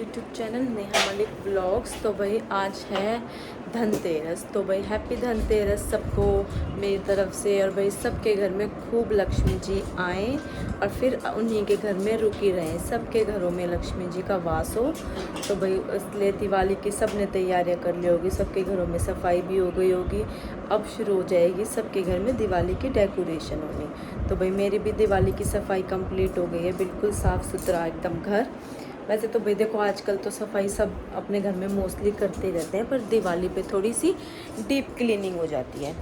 YouTube channel Neha Malik blogs. तो भाई आज है धनतेरस, तो भाई हैप्पी धनतेरस सबको मेरी तरफ से। और भाई सबके घर में खूब लक्ष्मी जी आएँ और फिर उन्हीं के घर में रुकी रहें, सबके घरों में लक्ष्मी जी का वास हो। तो भाई इसलिए दिवाली की सब ने तैयारियां कर ली होगी, सबके घरों में सफाई भी हो गई होगी। अब शुरू हो जाएगी सबके घर में दिवाली की डेकोरेशन होनी। तो भाई मेरी भी दिवाली की सफाई कंप्लीट हो गई है, बिल्कुल साफ़ सुथरा एकदम घर। वैसे तो भाई देखो आजकल तो सफाई सब अपने घर में मोस्टली करते रहते हैं, पर दिवाली पे थोड़ी सी डीप क्लीनिंग हो जाती है।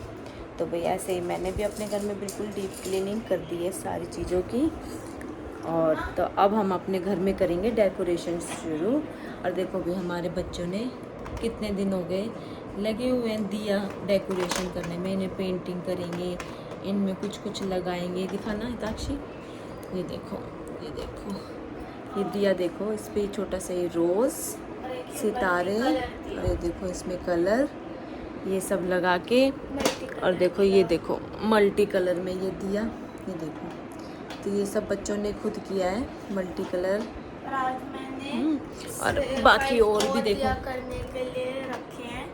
तो भाई ऐसे ही मैंने भी अपने घर में बिल्कुल डीप क्लीनिंग कर दी है सारी चीज़ों की। और तो अब हम अपने घर में करेंगे डेकोरेशन शुरू। और देखो भाई हमारे बच्चों ने कितने दिन हो गए लगे हुए हैं दिया डेकोरेशन करने में। इन्हें पेंटिंग करेंगे, इनमें कुछ कुछ लगाएंगे। दिखाना हिताक्षी, ये देखो, ये देखो, ये दिया देखो, इस पे छोटा सा ये रोज़ सितारे, और ये देखो इसमें कलर ये सब लगा के। और देखो ये देखो मल्टी कलर में ये दिया, ये देखो। तो ये सब बच्चों ने खुद किया है मल्टी कलर। आज मैंने और बाकी और भी देखो करने के लिए रखे हैं।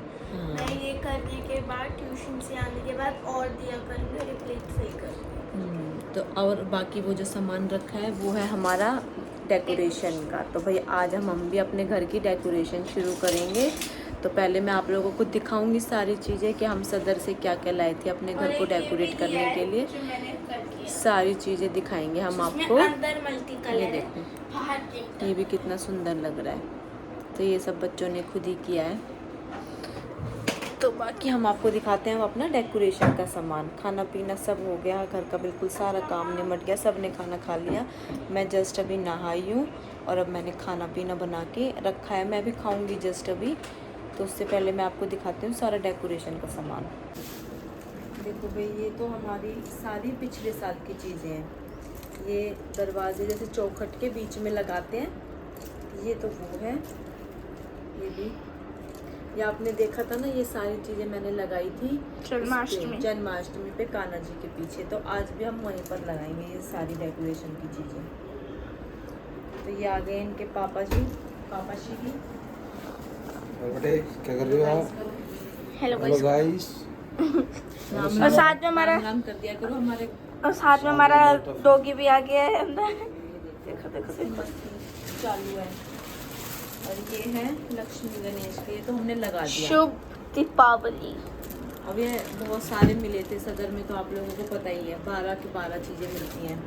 मैं ये करने के बाद ट्यूशन से आने के बाद और दिया करेंगे, रिप्लेट सही कर। तो और बाकी वो जो सामान रखा है वो है हमारा डेकोरेशन का। तो भाई आज हम भी अपने घर की डेकोरेशन शुरू करेंगे। तो पहले मैं आप लोगों को दिखाऊंगी सारी चीज़ें कि हम सदर से क्या क्या लाए थे अपने घर को डेकोरेट करने के लिए। सारी चीज़ें दिखाएंगे हम आपको। अंदर मल्टी कलर ये देखो, ये भी कितना सुंदर लग रहा है। तो ये सब बच्चों ने खुद ही किया है। तो बाकी हम आपको दिखाते हैं हम अपना डेकोरेशन का सामान। खाना पीना सब हो गया, घर का बिल्कुल सारा काम निमट गया, सब ने खाना खा लिया। मैं जस्ट अभी नहाई हूँ और अब मैंने खाना पीना बना के रखा है, मैं भी खाऊंगी जस्ट अभी। तो उससे पहले मैं आपको दिखाती हूँ सारा डेकोरेशन का सामान। देखो भाई ये तो हमारी सारी पिछले साल की चीज़ें हैं। ये दरवाजे जैसे चौखट के बीच में लगाते हैं, ये तो वो है। ये भी ये आपने देखा था ना, ये सारी चीज़ें मैंने लगाई थी जन्माष्टमी पे कान्हा जी के पीछे। तो आज भी हम वहीं पर लगाएंगे ये सारी डेकोरेशन की चीज़ें। तो ये आ गए इनके पापा जी भी। बेटे क्या कर रहे हो आप? Hello guys. और साथ में हमारा नाम कर दिया करो हमारे। और साथ में हमारा डॉगी भी आ गया है अंदर। देखो देखो चालू है। और ये है लक्ष्मी गणेश के, ये तो हमने लगा दिया। शुभ दीपावली। अब ये बहुत सारे मिले थे सदर में, तो आप लोगों को पता ही है 12 की 12 चीज़ें मिलती हैं।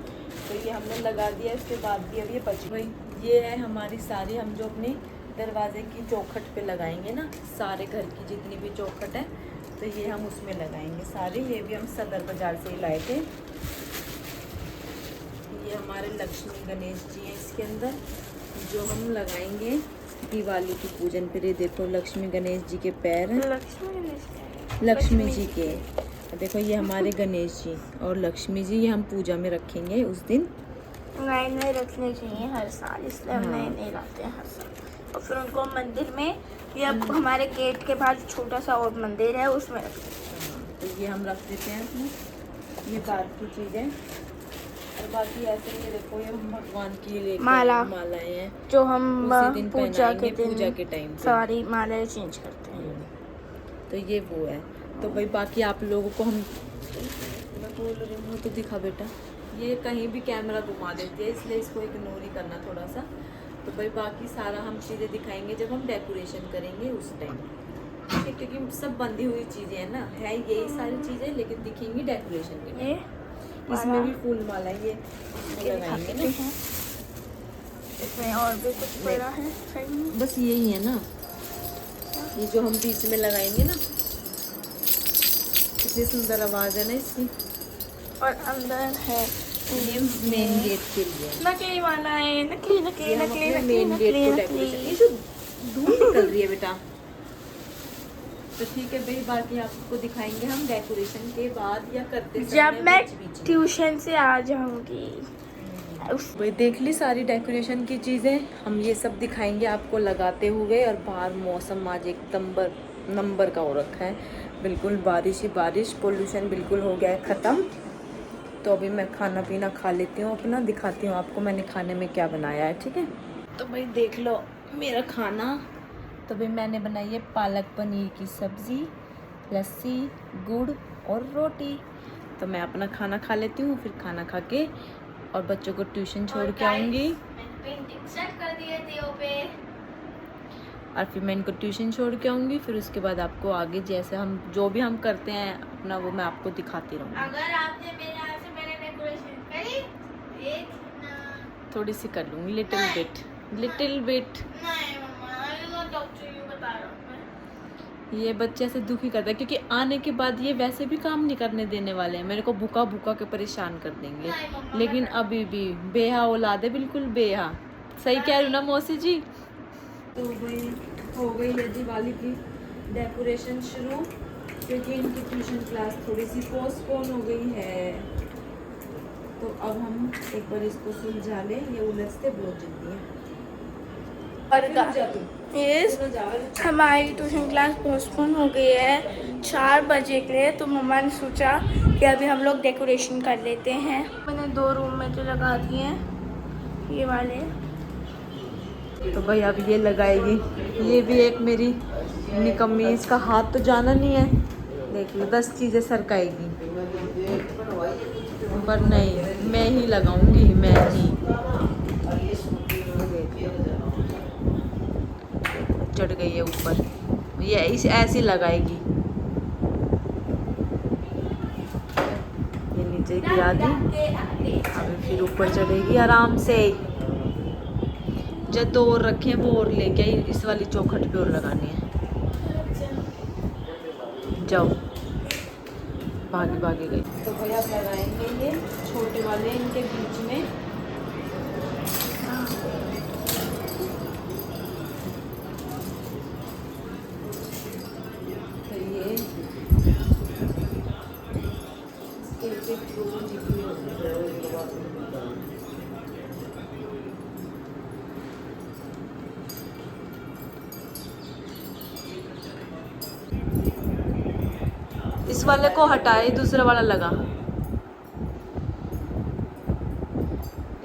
तो ये हमने लगा दिया, इसके बाद भी अब ये बच गई। ये है हमारी सारी, हम जो अपने दरवाजे की चौखट पे लगाएंगे ना, सारे घर की जितनी भी चौखट है तो ये हम उसमें लगाएंगे सारे। ये भी हम सदर बाज़ार से ही लाए थे। ये हमारे लक्ष्मी गणेश जी हैं इसके अंदर, जो हम लगाएंगे दिवाली की पूजन पर। ये देखो लक्ष्मी गणेश जी के पैर हैं, लक्ष्मी जी के। देखो ये हमारे गणेश जी और लक्ष्मी जी, ये हम पूजा में रखेंगे उस दिन। नए नए रखने चाहिए हर साल, इसलिए हम नए नए लाते हैं हर साल। और फिर उनको मंदिर में, ये अब हमारे गेट के बाहर छोटा सा और मंदिर है उसमें रखते हैं। तो ये हम रख देते हैं, ये बात की चीज़ें। और बाकी ऐसे ये देखो ये भगवान की मालाएं हैं जो हम पूजा के टाइम सारी मालाएं चेंज करते हैं। तो ये वो है। तो भाई बाकी आप लोगों को हम, मैं बोल रही हूँ तो दिखा बेटा, ये कहीं भी कैमरा घुमा देती है इसलिए इसको इग्नोर ही करना थोड़ा सा। तो भाई बाकी सारा हम चीज़ें दिखाएंगे जब हम डेकोरेशन करेंगे उस टाइम, ठीक है? क्योंकि सब बंधी हुई चीज़ें हैं ना, है यही सारी चीज़ें, लेकिन दिखेंगी डेकोरेशन के टाइम। इसमें भी फूल माला ये लगाएंगे ना। इसमें और भी कुछ बड़ा है साइड में, बस यही है ना, ये जो हम बीच में लगाएंगे ना, कितनी सुंदर आवाज़ है ना इसकी। और अंदर है ये मेन गेट के लिए नकली वाला है, नकली नकली नकली नकली मेन गेट को डेकोरेशन। ये जो धूल निकल रही है बेटा। तो ठीक है भाई, बाकी आपको दिखाएंगे हम डेकोरेशन के बाद या करते जब मैं ट्यूशन से आ जाऊंगी। भाई देख ली सारी डेकोरेशन की चीज़ें, हम ये सब दिखाएंगे आपको लगाते हुए। और बाहर मौसम आज एकदम नंबर का हो रखा है, बिल्कुल बारिश ही बारिश, पोल्यूशन बिल्कुल हो गया है ख़त्म। तो अभी मैं खाना पीना खा लेती हूँ अपना, दिखाती हूँ आपको मैंने खाने में क्या बनाया है, ठीक है? तो भाई देख लो मेरा खाना। तो भाई मैंने बनाई है पालक पनीर की सब्ज़ी, लस्सी, गुड़ और रोटी। तो मैं अपना खाना खा लेती हूँ, फिर खाना खा के और बच्चों को ट्यूशन छोड़ के आऊँगी। पेंटिंग सेट कर दिए दियो पे। और फिर मैं इनको ट्यूशन छोड़ के आऊँगी। फिर उसके बाद आपको आगे जैसे हम जो भी हम करते हैं अपना, वो मैं आपको दिखाती रहूँगी। अगर आपने मेरे हाथ से मैंने डेकोरेशन करी, थोड़ी सी कर लूँगी, लिटिल बिट। नहीं मम्मा, ये डॉक्टर यू बता रहा हूँ मैं। ये बच्चे से दुखी करता है क्योंकि आने के बाद ये वैसे भी काम नहीं करने देने वाले हैं, मेरे को भूखा भूखा के परेशान कर देंगे। नहीं मम्मा, लेकिन अभी भी बेहा औलाद है, बिल्कुल बेहा। सही कह रही हूँ ना मौसी जी? तो भाई हो गई है दिवाली की डेकोरेशन शुरू, क्योंकि इनकी ट्यूशन क्लास थोड़ी सी पोस्टपोन हो गई है। तो अब हम एक बार इसको सुलझा लें, ये उलझते बहुत जल्दी है। हमारी ट्यूशन क्लास पोस्टपोन हो गई है 4 बजे के लिए। तो मम्मा ने सोचा कि अभी हम लोग डेकोरेशन कर लेते हैं। मैंने 2 रूम में तो लगा दिए हैं ये वाले। तो भाई अब ये लगाएगी, ये भी एक मेरी निकम्मी, इसका हाथ तो जाना नहीं है। देख लो 10 चीज़ें सरकाएगी, पर नहीं, मैं ही लगाऊंगी, मैं ही। चढ़ गई है ऊपर, ये इस ऐसे लगाएगी। ये नीचे गिरा दी, अभी फिर ऊपर चढ़ेगी आराम से। जब 2 और रखे वो और लेके आई, इस वाली चौखट पे और लगानी है। जाओ, भागी भागी गई। तो भैया लगाएंगे ये छोटे वाले इनके बीच में। तो ये इस वाले को हटाए, दूसरा वाला लगा।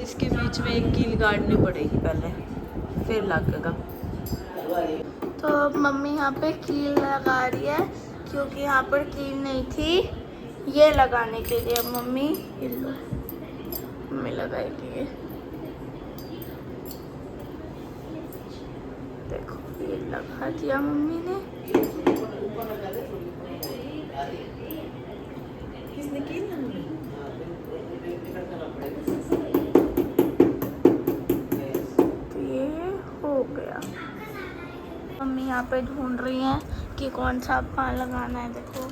इसके बीच में एक कील गाड़नी पड़ेगी पहले, फिर लगेगा। तो अब मम्मी यहाँ पे कील लगा रही है, क्योंकि यहाँ पर कील नहीं थी ये लगाने के लिए। अब मम्मी लगाएगी। देखो ये लगा दिया मम्मी ने। किसने कील लगाई? तो ये हो गया। मम्मी यहाँ पे ढूंढ रही हैं कि कौन सा कहाँ लगाना है। देखो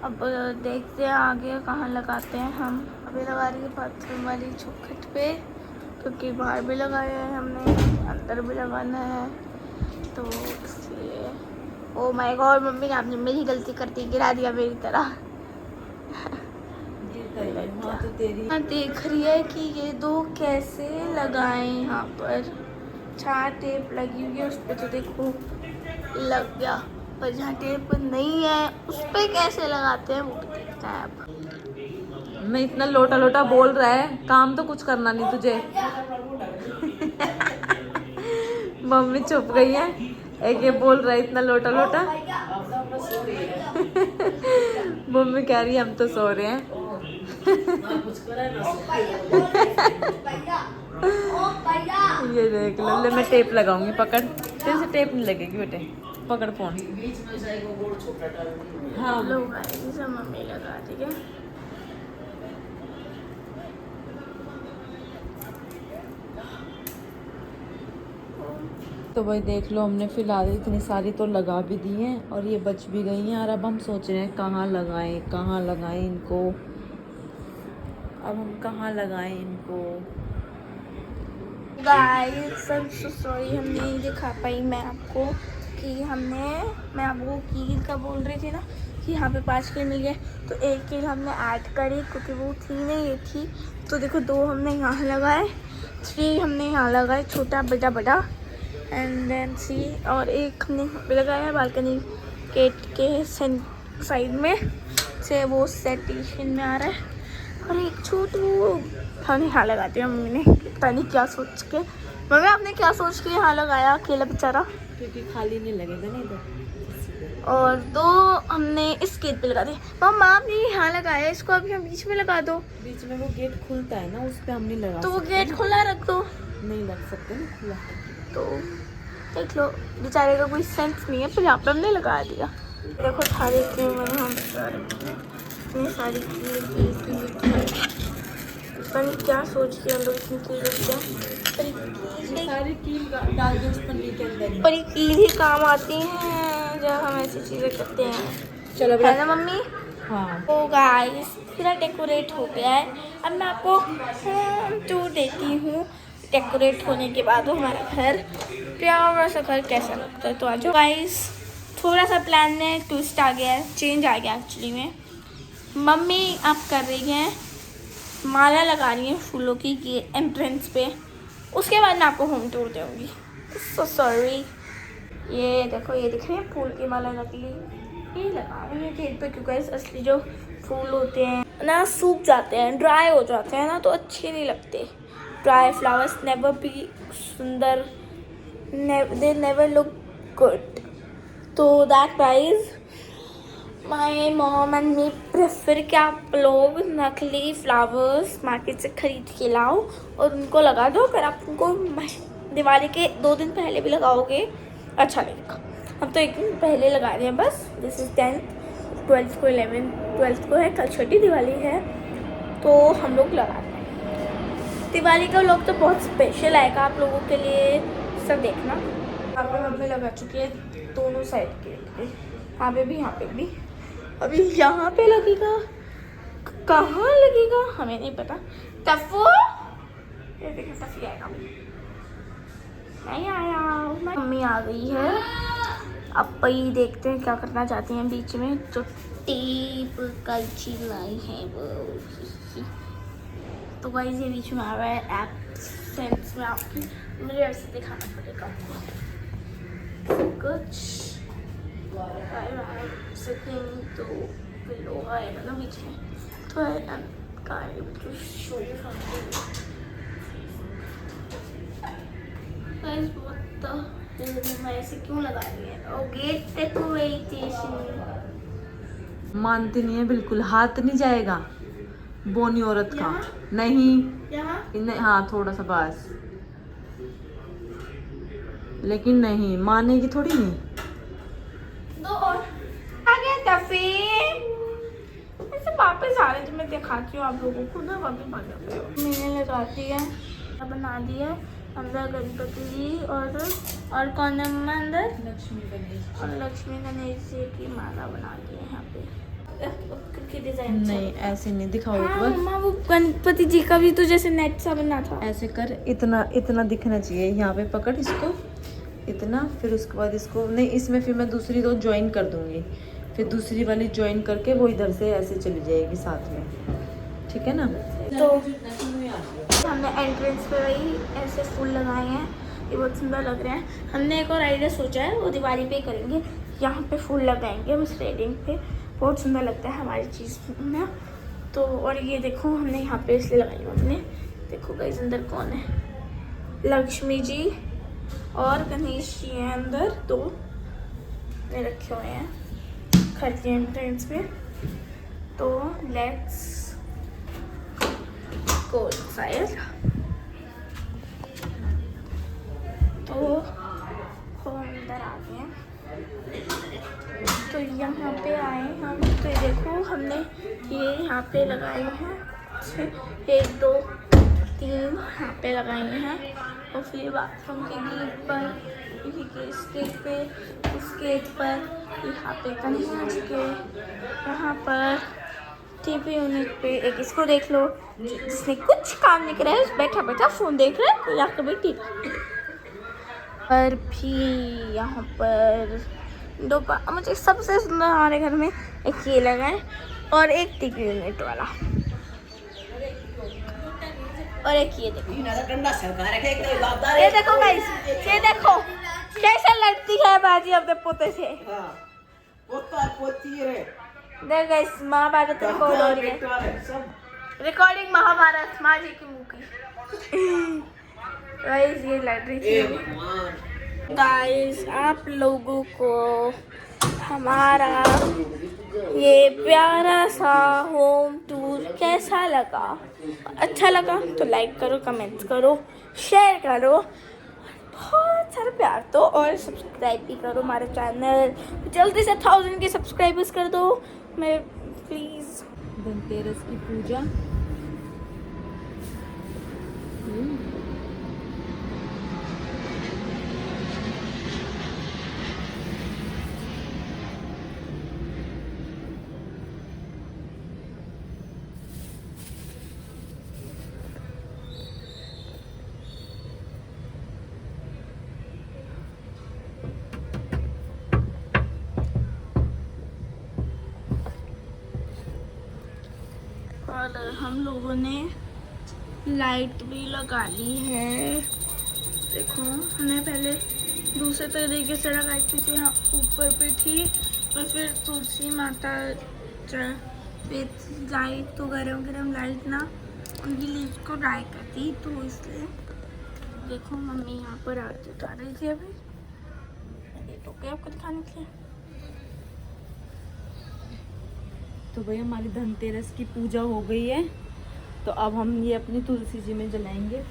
अब देखते हैं आगे कहाँ लगाते हैं हम। अभी लगा रही है बाथरूम वाली चौखट पे, क्योंकि बाहर भी लगाया है हमने, अंदर भी लगाना है, तो इसलिए। ओ माय गॉड मम्मी, आपने मेरी गलती करती, गिरा दिया मेरी तरह। तो तेरी देख रही है कि ये 2 कैसे लगाएं। यहाँ पर 4 टेप लगी हुई है, उस पर तो देखो लग गया, पर जहाँ टेप नहीं है उस पर कैसे लगाते हैं वो भी देखते हैं अब। मैं इतना लोटा लोटा बोल रहा है, काम तो कुछ करना नहीं तुझे। मम्मी चुप गई है, एक ये बोल रहा है इतना लोटा लोटा। मम्मी कह रही है हम तो सो रहे हैं। ये देख लो, ले मैं टेप लगाऊंगी, पकड़। तेरे से टेप नहीं लगेगी बेटे, पकड़ फोन। हाँ लोग आएगी सब मम्मी लगा दी है। तो भाई देख लो, हमने फिलहाल इतनी सारी तो लगा भी दी हैं और ये बच भी गई हैं। और अब हम सोच रहे हैं कहाँ लगाएं इनको। अब हम कहाँ लगाएं इनको। गाइस सॉरी, हम नहीं दिखा पाई मैं आपको कि मैं आपको कील का बोल रही थी ना कि यहाँ पे 5 कील मिल गए। तो 1 कील हमने ऐड करी क्योंकि वो थी नहीं, ये थी। तो देखो 2 हमने यहाँ लगाए, 3 हमने यहाँ लगाए, छोटा बड़ा एंड देन सी, और 1 हमने यहाँ पे लगाया बालकनी गेट के साइड में से, वो सेटिशन में आ रहा है। और एक छोटू हमने यहाँ लगा दिया मम्मी ने, पता नहीं क्या सोच के। मम्मी आपने क्या सोच के यहाँ लगाया अकेला बेचारा? क्योंकि खाली नहीं लगेगा ना इधर। और दो हमने इस गेट पे लगा दिए। मम्मा आपने यहाँ लगाया, इसको अभी हम बीच में लगा दो। बीच में वो गेट खुलता है ना, उस पे हम नहीं लगा तो वो सकते गेट ना। खुला रख दो। नहीं लग सकते ना खुला। तो देख लो, बेचारे का कोई सेंस नहीं है, पर यहाँ पे हमने लगा दिया। देखो सारे क्रीम मैंने हम इतनी सारी पता नहीं क्या सोच के हम लोग इतनी कील रखते हैं। सारी कील डाल दो उस पन्नी के अंदर। पर ये कील ही काम आती हैं जब हम ऐसी चीज़ें करते हैं। चलो है ना मम्मी? हाँ। तो गाइस पूरा डेकोरेट हो गया है। अब मैं आपको होम टूर देती हूँ डेकोरेट होने के बाद हमारा घर, प्यारा सा घर कैसा लगता है। तो आज गाइस थोड़ा सा प्लान में ट्विस्ट आ गया है, चेंज आ गया एक्चुअली में। मम्मी आप कर रही हैं माला लगा रही हैं फूलों की एंट्रेंस पे, उसके बाद मैं आपको होम टूर दूँगी। So sorry. ये देखो, ये दिख रही है फूल की माला नकली, ये लगा रही है गेट पे, क्योंकि असली जो फूल होते हैं ना सूख जाते हैं, ड्राई हो जाते हैं ना, तो अच्छे नहीं लगते। ड्राई फ्लावर्स नेवर बी सुंदर, दे नेवर लुक गुड। तो that wise my mom and me prefer कि आप लोग नकली फ्लावर्स मार्केट से खरीद के लाओ और उनको लगा दो। अगर आप उनको दिवाली के 2 दिन पहले भी लगाओगे अच्छा लगेगा। हम तो 1 दिन पहले लगा रहे हैं बस। दिस इज़ 10th, 12th को 12th को है, कल छोटी दिवाली है, तो हम लोग लगा रहे हैं। दिवाली का लोग तो बहुत स्पेशल आएगा आप लोगों के लिए, सब देखना। यहाँ पे मम्मी लगा चुकी है दोनों साइड के, यहाँ पे भी यहाँ पे भी। अभी यहाँ पे लगेगा, कहाँ लगेगा हमें नहीं पता। टफू, ये देखिए टफी आएगा अभी। नहीं आया, मम्मी आ गई है। अब वही देखते हैं क्या करना चाहते हैं। बीच में जो टेप कैंची लाई है वो, तो गाइस ये बीच में आ रहा है ऐप सेंस में, आपकी मुझे ऐसे दिखाना पड़ेगा कुछ तो बिलो आएगा ना बीच में, तो मैं ऐसे क्यों लगा रही है। और गेट डेकोरेशन मानती नहीं है बिल्कुल, हाथ नहीं जाएगा बोनी औरत का। नहीं यहाँ हाँ थोड़ा सा बस, लेकिन नहीं मानेगी थोड़ी नहीं। दो और आ गया टफी। ऐसे वापस आ रहे थे, मैं दिखाती हूँ आप लोगों को ना, वापस आ जाते हो। मैंने लगा दिया, बना दिया अंदर गणपति जी और कौन है मम्मा अंदर? लक्ष्मी गणेश। और लक्ष्मी गणेश जी की माला बना दी है यहाँ पे की डिजाइन। नहीं ऐसे नहीं दिखाओ एक हाँ बार। मम्मा वो गणपति जी का भी तो जैसे नेट सा बना था। ऐसे कर, इतना दिखना चाहिए। यहाँ पे पकड़ इसको इतना, फिर उसके बाद इसको नहीं, इसमें फिर मैं दूसरी दो ज्वाइन कर दूंगी, फिर दूसरी वाली ज्वाइन करके वो इधर से ऐसे चली जाएगी साथ में, ठीक है ना? तो हमने एंट्रेंस पे वही ऐसे फूल लगाए हैं, ये बहुत सुंदर लग रहे हैं। हमने एक और आइडिया सोचा है, वो दिवाली पे करेंगे, यहाँ पे फूल लगाएंगे बस रेलिंग पे, बहुत सुंदर लगता है हमारी चीज़ ना। तो और ये देखो हमने यहाँ पे इसलिए लगाई हमने, देखो गाइस अंदर कौन है, लक्ष्मी जी और गणेश जी हैं अंदर, दो ने रखे हुए हैं घर के एंट्रेंस पे। तो लेट्स गो इनसाइड। तो हम अंदर आ गए हैं, तो यहाँ पे आए हम, तो ये देखो हमने ये यहाँ पे लगाए हैं 1 2 3 यहाँ पे लगाए हैं। और फिर बाथरूम के गेट पर, इस गेट पे, इस गेट पर, यहाँ पे कन्हैया जी के, यहाँ पर टीवी यूनिट पे एक इसको देख लो जिसने कुछ काम नहीं करा है, बैठा बैठा फ़ोन देख रहा है, या कभी टीवी पर भी। यहाँ पर दो मुझे सबसे सुंदर हमारे घर में एक ये लगा है और एक टीवी यूनिट वाला, और एक ये देखो, ये देखो गाइस, ये देखो कैसे लड़ती है बाजी अपने पोते से। देख गाइस महाभारत रिकॉर्ड हो रही है, रिकॉर्डिंग महाभारत माँ जी की मुँह की। गाइस ये लड़ रही थी। गाइस आप लोगों को हमारा ये प्यारा सा होम टूर कैसा लगा? अच्छा लगा तो लाइक करो, कमेंट्स करो, शेयर करो, बहुत सारा प्यार दो और सब्सक्राइब भी करो हमारे चैनल। जल्दी से 1000 के सब्सक्राइबर्स कर दो मैं प्लीज़। धनतेरस की पूजा। और हम लोगों ने लाइट भी लगा ली है। देखो हमने पहले दूसरे तरीके से लगाई थी, यहाँ ऊपर पे थी, और फिर तुलसी माता पे लाइट तो गरम गरम लाइट ना उनकी लीड को ड्राई करती, तो इसलिए देखो मम्मी यहाँ पर आरती उतार रही थी अभी। ये तो क्या आपको दिखाने के लिए। तो भाई हमारी धनतेरस की पूजा हो गई है, तो अब हम ये अपनी तुलसी जी में जलाएंगे।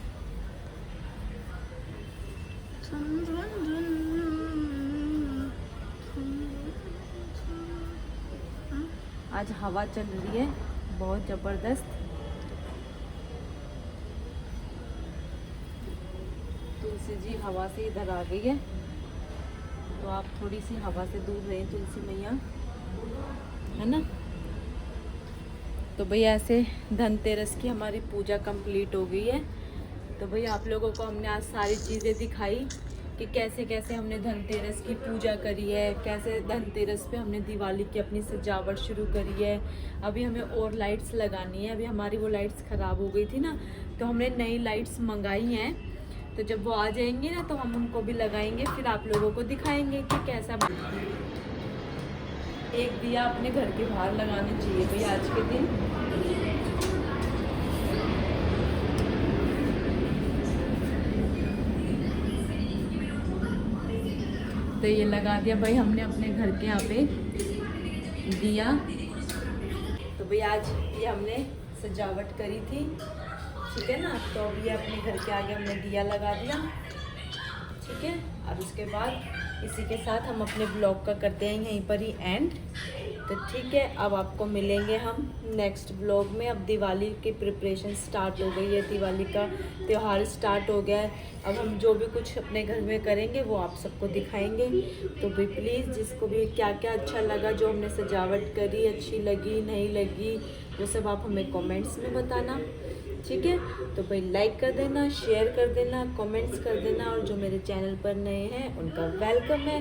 आज हवा चल रही है बहुत ज़बरदस्त। तुलसी जी हवा से इधर आ गई है, तो आप थोड़ी सी हवा से दूर रहें तुलसी मैया, है ना। तो भैया ऐसे धनतेरस की हमारी पूजा कंप्लीट हो गई है। तो भैया आप लोगों को हमने आज सारी चीज़ें दिखाई कि कैसे कैसे हमने धनतेरस की पूजा करी है, कैसे धनतेरस पे हमने दिवाली की अपनी सजावट शुरू करी है। अभी हमें और लाइट्स लगानी है, अभी हमारी वो लाइट्स ख़राब हो गई थी ना, तो हमने नई लाइट्स मंगाई हैं। तो जब वो आ जाएंगी ना तो हम उनको भी लगाएंगे, फिर आप लोगों को दिखाएंगे कि कैसा बना। एक दिया अपने घर के बाहर लगाना चाहिए भैया आज के दिन। तो ये लगा दिया भाई हमने अपने घर के यहाँ पे दिया। तो भाई आज ये हमने सजावट करी थी, ठीक है ना। तो अब ये अपने घर के आगे हमने दिया लगा दिया, ठीक है। अब उसके बाद इसी के साथ हम अपने ब्लॉग का करते हैं यहीं पर ही एंड। तो ठीक है, अब आपको मिलेंगे हम नेक्स्ट ब्लॉग में। अब दिवाली की प्रिपरेशन स्टार्ट हो गई है, दिवाली का त्यौहार स्टार्ट हो गया है। अब हम जो भी कुछ अपने घर में करेंगे वो आप सबको दिखाएंगे। तो भाई प्लीज़ जिसको भी क्या क्या अच्छा लगा, जो हमने सजावट करी, अच्छी लगी नहीं लगी, वो सब आप हमें कमेंट्स में बताना, ठीक है। तो भाई लाइक कर देना, शेयर कर देना, कमेंट्स कर देना, और जो मेरे चैनल पर नए हैं उनका वेलकम है।